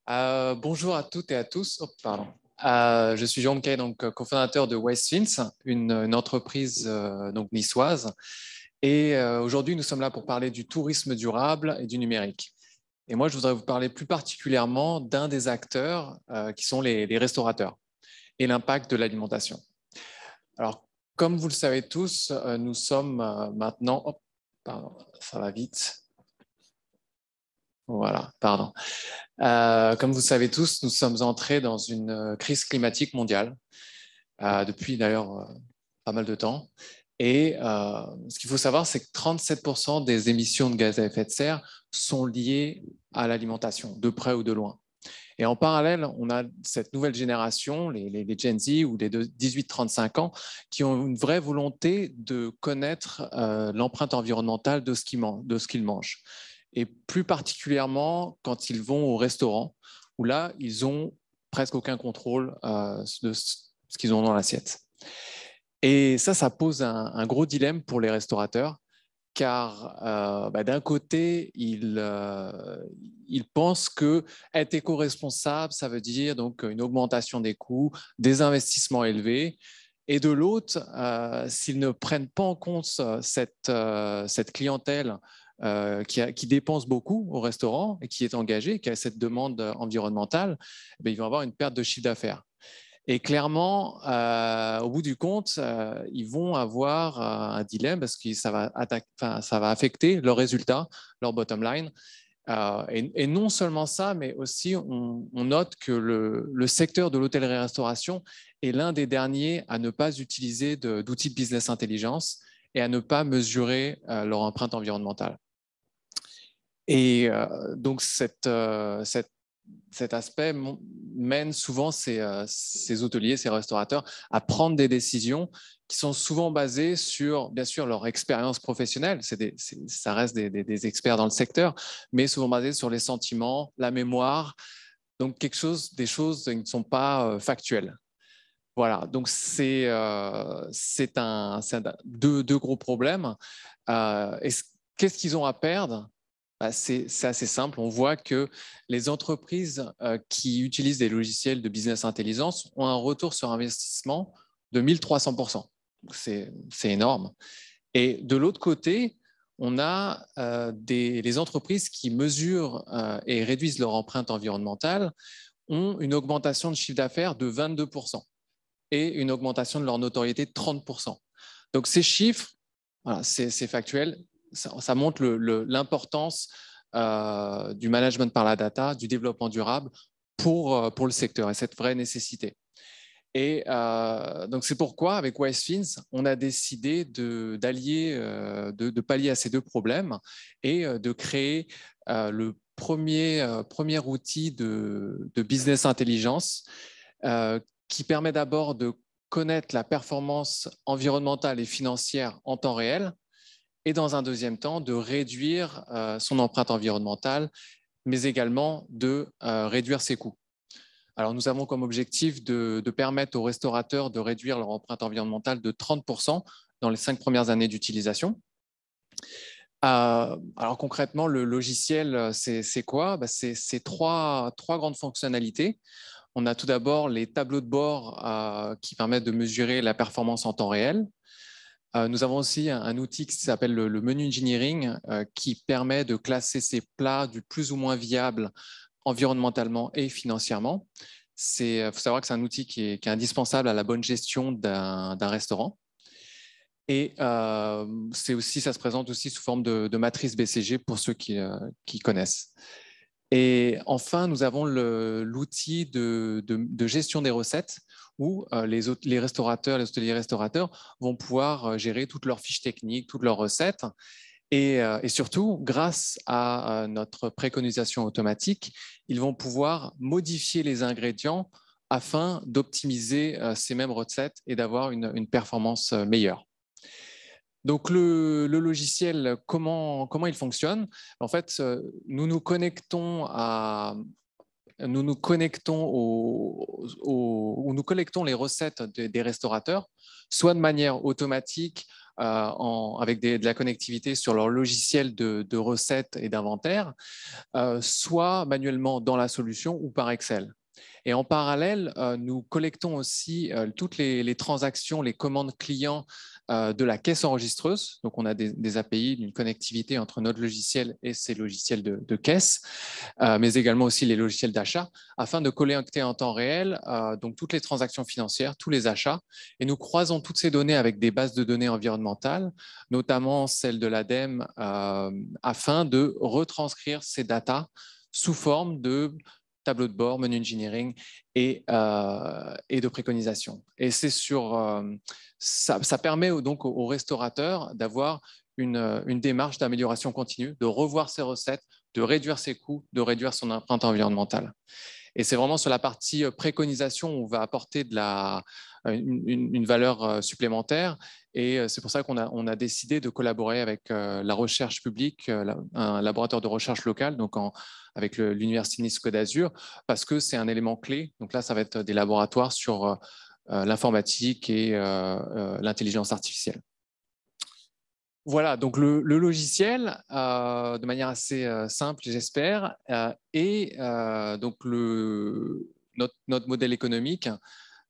Bonjour à toutes et à tous. Oh, pardon. Je suis Jean Kay, donc cofondateur de Westfins, une entreprise donc niçoise. Et aujourd'hui, nous sommes là pour parler du tourisme durable et du numérique. Et moi, je voudrais vous parler plus particulièrement d'un des acteurs qui sont les restaurateurs et l'impact de l'alimentation. Alors, comme vous le savez tous, nous sommes maintenant. Oh, pardon, ça va vite. Voilà, pardon. Comme vous le savez tous, nous sommes entrés dans une crise climatique mondiale depuis d'ailleurs pas mal de temps. Et ce qu'il faut savoir, c'est que 37% des émissions de gaz à effet de serre sont liées à l'alimentation, de près ou de loin. Et en parallèle, on a cette nouvelle génération, les Gen Z ou les 18-35 ans, qui ont une vraie volonté de connaître l'empreinte environnementale de ce qu'ils mangent. Et plus particulièrement quand ils vont au restaurant, où là, ils ont presque aucun contrôle de ce qu'ils ont dans l'assiette. Et ça pose un gros dilemme pour les restaurateurs, car d'un côté, ils pensent que être éco-responsable, ça veut dire donc une augmentation des coûts, des investissements élevés, et de l'autre, s'ils ne prennent pas en compte cette clientèle qui dépense beaucoup au restaurant et qui est engagée, qui a cette demande environnementale, ils vont avoir une perte de chiffre d'affaires. Et clairement, au bout du compte, ils vont avoir un dilemme parce que ça va affecter leurs résultats, leur bottom line. Et non seulement ça, mais aussi on note que le secteur de l'hôtellerie-restauration est l'un des derniers à ne pas utiliser d'outils de business intelligence et à ne pas mesurer leur empreinte environnementale. Et donc cet aspect mène souvent ces hôteliers, ces restaurateurs à prendre des décisions qui sont souvent basées sur, bien sûr, leur expérience professionnelle. Ça reste des experts dans le secteur, mais souvent basées sur les sentiments, la mémoire, donc des choses qui ne sont pas factuelles. Voilà, donc c'est deux gros problèmes. Qu'est-ce qu'ils ont à perdre? C'est assez simple. On voit que les entreprises qui utilisent des logiciels de business intelligence ont un retour sur investissement de 1300%. C'est énorme. Et de l'autre côté, on a les entreprises qui mesurent et réduisent leur empreinte environnementale ont une augmentation de chiffre d'affaires de 22% et une augmentation de leur notoriété de 30%. Donc ces chiffres, voilà, c'est factuel, ça montre l'importance du management par la data, du développement durable pour le secteur et cette vraie nécessité. Et donc c'est pourquoi avec Westfins, on a décidé d'allier, de pallier à ces deux problèmes et de créer le premier outil de business intelligence qui permet d'abord de connaître la performance environnementale et financière en temps réel, et dans un deuxième temps, de réduire son empreinte environnementale, mais également de réduire ses coûts. Alors, nous avons comme objectif de permettre aux restaurateurs de réduire leur empreinte environnementale de 30% dans les 5 premières années d'utilisation. Alors concrètement, le logiciel, c'est quoi? C'est trois grandes fonctionnalités. On a tout d'abord les tableaux de bord qui permettent de mesurer la performance en temps réel. Nous avons aussi un outil qui s'appelle le menu engineering qui permet de classer ces plats du plus ou moins viables environnementalement et financièrement. Il faut savoir que c'est un outil qui est indispensable à la bonne gestion d'un restaurant. Et ça se présente aussi sous forme de matrice BCG pour ceux qui connaissent. Et enfin, nous avons l'outil de gestion des recettes où les restaurateurs, les hôteliers restaurateurs vont pouvoir gérer toutes leurs fiches techniques, toutes leurs recettes. Et surtout, grâce à notre préconisation automatique, ils vont pouvoir modifier les ingrédients afin d'optimiser ces mêmes recettes et d'avoir une performance meilleure. Donc le logiciel, comment il fonctionne? En fait, nous collectons les recettes des restaurateurs, soit de manière automatique avec de la connectivité sur leur logiciel de recettes et d'inventaire, soit manuellement dans la solution ou par Excel. Et en parallèle, nous collectons aussi toutes les transactions, les commandes clients de la caisse enregistreuse. Donc, on a des API, une connectivité entre notre logiciel et ces logiciels de caisse, mais également aussi les logiciels d'achat, afin de collecter en temps réel donc toutes les transactions financières, tous les achats. Et nous croisons toutes ces données avec des bases de données environnementales, notamment celles de l'ADEME, afin de retranscrire ces datas sous forme de tableau de bord, menu engineering et de préconisation. Et c'est ça permet donc aux restaurateurs d'avoir une démarche d'amélioration continue, de revoir ses recettes, de réduire ses coûts, de réduire son empreinte environnementale. Et c'est vraiment sur la partie préconisation où on va apporter une valeur supplémentaire. Et c'est pour ça qu'on a décidé de collaborer avec la recherche publique, un laboratoire de recherche local, donc avec l'Université Nice-Côte d'Azur, parce que c'est un élément clé. Donc là, ça va être des laboratoires sur l'informatique et l'intelligence artificielle. Voilà, donc le logiciel, de manière assez simple, j'espère, et donc notre modèle économique,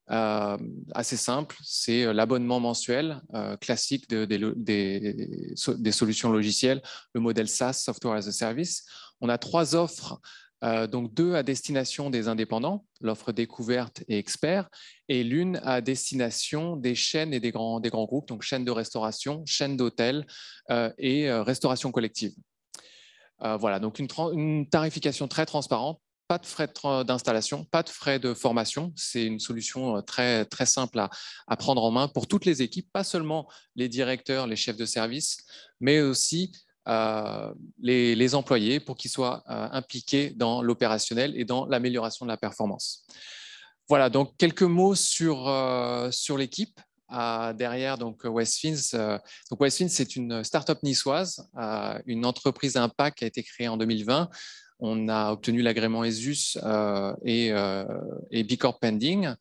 assez simple, c'est l'abonnement mensuel classique des solutions logicielles, le modèle SaaS, Software as a Service. On a 3 offres, donc 2 à destination des indépendants, l'offre découverte et expert, et l'une à destination des chaînes et des grands groupes, donc chaînes de restauration, chaînes d'hôtels et restauration collective. Voilà, donc une tarification très transparente. Pas de frais d'installation, pas de frais de formation. C'est une solution très, très simple à prendre en main pour toutes les équipes, pas seulement les directeurs, les chefs de service, mais aussi les employés pour qu'ils soient impliqués dans l'opérationnel et dans l'amélioration de la performance. Voilà, donc quelques mots sur l'équipe. Derrière donc Westfins. Donc Westfins, c'est une start-up niçoise, une entreprise impact qui a été créée en 2020. On a obtenu l'agrément ESUS et B Corp Pending.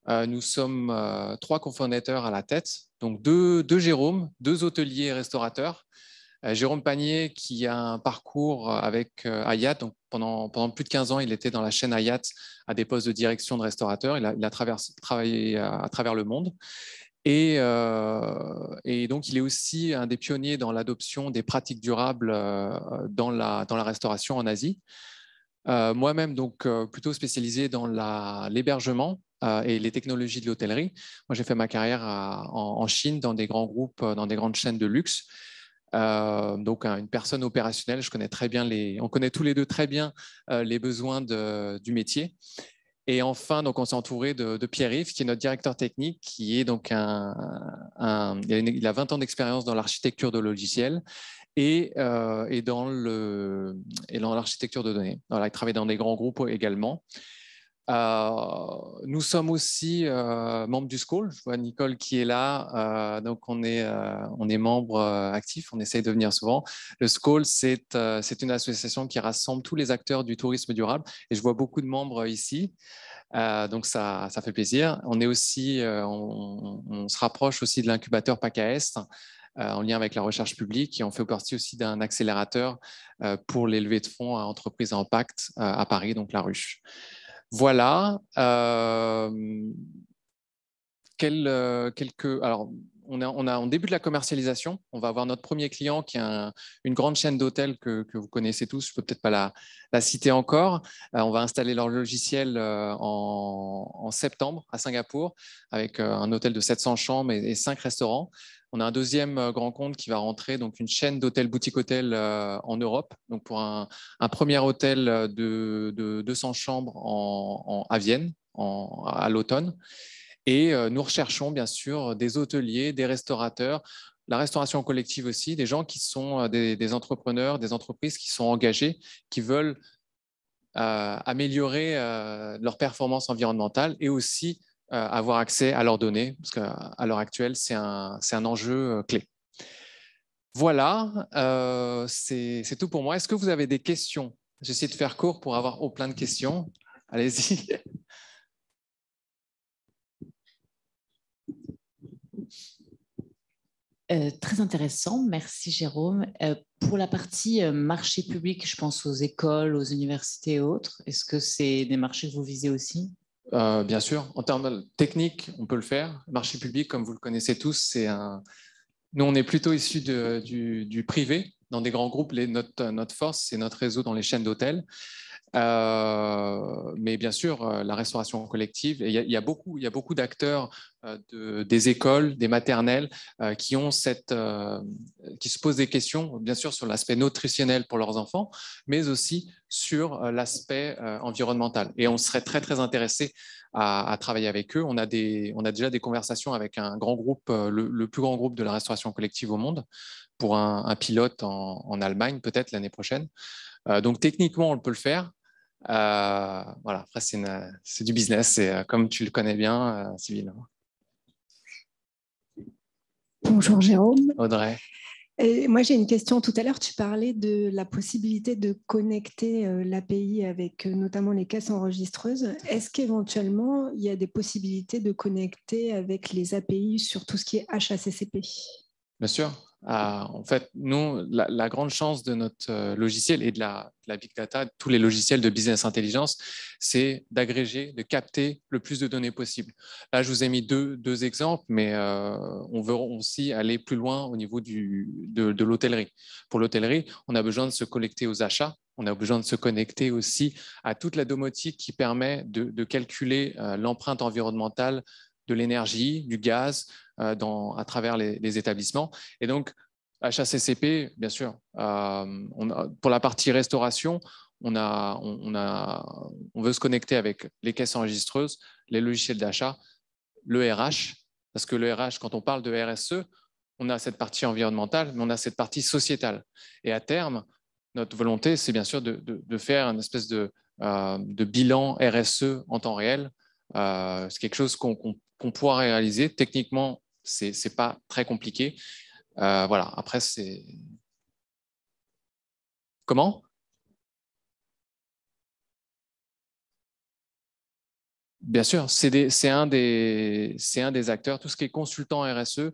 Nous sommes 3 cofondateurs à la tête, donc deux Jérôme, 2 hôteliers et restaurateurs. Jérôme Panier, qui a un parcours avec Hayat, donc pendant plus de 15 ans, il était dans la chaîne Hayat à des postes de direction de restaurateurs. Il a travaillé à travers le monde. Et donc, il est aussi un des pionniers dans l'adoption des pratiques durables dans la restauration en Asie. Moi-même, donc, plutôt spécialisé dans l'hébergement et les technologies de l'hôtellerie. Moi, j'ai fait ma carrière en Chine dans des grands groupes, dans des grandes chaînes de luxe. Donc, une personne opérationnelle, on connaît tous les deux très bien les besoins du métier. Et enfin, donc, on s'est entouré de Pierre-Yves, qui est notre directeur technique, qui est donc il a 20 ans d'expérience dans l'architecture de logiciels et dans l'architecture de données. Alors, il travaille dans des grands groupes également. Nous sommes aussi membres du SCOL. Je vois Nicole qui est là. Donc, on est membre actif. On essaye de venir souvent. Le SCOL, c'est une association qui rassemble tous les acteurs du tourisme durable. Et je vois beaucoup de membres ici. Donc, ça fait plaisir. On est aussi, on se rapproche aussi de l'incubateur PACA Est en lien avec la recherche publique. Et on fait partie aussi d'un accélérateur pour les levées de fonds à entreprises à impact à Paris, donc la Ruche. Voilà. Alors, on a en début de la commercialisation. On va avoir notre premier client qui est une grande chaîne d'hôtels que vous connaissez tous. Je ne peux peut-être pas la citer encore. On va installer leur logiciel en septembre à Singapour avec un hôtel de 700 chambres et 5 restaurants. On a un deuxième grand compte qui va rentrer, donc une chaîne d'hôtels boutique-hôtels en Europe, donc pour un premier hôtel de 200 chambres à Vienne à l'automne. Et nous recherchons bien sûr des hôteliers, des restaurateurs, la restauration collective aussi, des gens qui sont des entrepreneurs, des entreprises qui sont engagés, qui veulent améliorer leur performance environnementale et aussi avoir accès à leurs données, parce qu'à l'heure actuelle, c'est un enjeu clé. Voilà, c'est tout pour moi. Est-ce que vous avez des questions? J'essaie de faire court pour avoir plein de questions. Allez-y. Très intéressant, merci Jérôme. Pour la partie marché public, je pense aux écoles, aux universités et autres. Est-ce que c'est des marchés que vous visez aussi? Bien sûr, en termes techniques, on peut le faire. Marché public, comme vous le connaissez tous, nous, on est plutôt issus du privé. Dans des grands groupes, notre force, c'est notre réseau dans les chaînes d'hôtels. Mais bien sûr, la restauration collective, il y a beaucoup d'acteurs des écoles, des maternelles, qui se posent des questions, bien sûr, sur l'aspect nutritionnel pour leurs enfants, mais aussi sur l'aspect environnemental. Et on serait très, très intéressé à travailler avec eux. On a déjà des conversations avec un grand groupe, le plus grand groupe de la restauration collective au monde, pour un pilote en Allemagne, peut-être l'année prochaine. Donc techniquement, on peut le faire. Voilà, après, c'est du business, et comme tu le connais bien, Sybille. Bonjour Jérôme. Audrey. Et moi j'ai une question. Tout à l'heure, tu parlais de la possibilité de connecter l'API avec notamment les caisses enregistreuses. Est-ce qu'éventuellement, il y a des possibilités de connecter avec les API sur tout ce qui est HACCP? Bien sûr. En fait, nous, la grande chance de notre logiciel et de la big data, tous les logiciels de business intelligence, c'est d'agréger, de capter le plus de données possible. Là, je vous ai mis deux exemples, mais on veut aussi aller plus loin au niveau de l'hôtellerie. Pour l'hôtellerie, on a besoin de se connecter aux achats. On a besoin de se connecter aussi à toute la domotique qui permet de calculer l'empreinte environnementale de l'énergie, du gaz à travers les établissements. Et donc, HACCP, bien sûr, pour la partie restauration, on veut se connecter avec les caisses enregistreuses, les logiciels d'achat, le RH, parce que le RH, quand on parle de RSE, on a cette partie environnementale, mais on a cette partie sociétale. Et à terme, notre volonté, c'est bien sûr de faire une espèce de bilan RSE en temps réel. C'est quelque chose qu'on pourra réaliser. Techniquement, c'est pas très compliqué. Voilà. Après, c'est comment? Bien sûr, c'est un des acteurs. Tout ce qui est consultant RSE,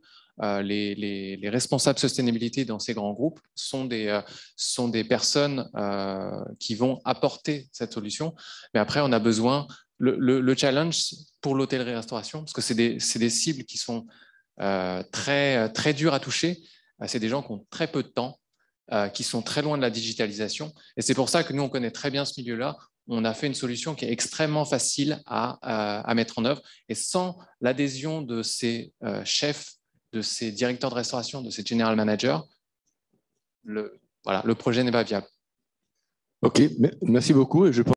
les responsables sustainability dans ces grands groupes sont des personnes qui vont apporter cette solution. Mais après, on a besoin. Le challenge pour l'hôtellerie-restauration, parce que c'est des cibles qui sont très, très dures à toucher. C'est des gens qui ont très peu de temps, qui sont très loin de la digitalisation. Et c'est pour ça que nous, on connaît très bien ce milieu-là. On a fait une solution qui est extrêmement facile à mettre en œuvre. Et sans l'adhésion de ces chefs, de ces directeurs de restauration, de ces general managers, le projet n'est pas viable. OK, merci beaucoup. Et je pense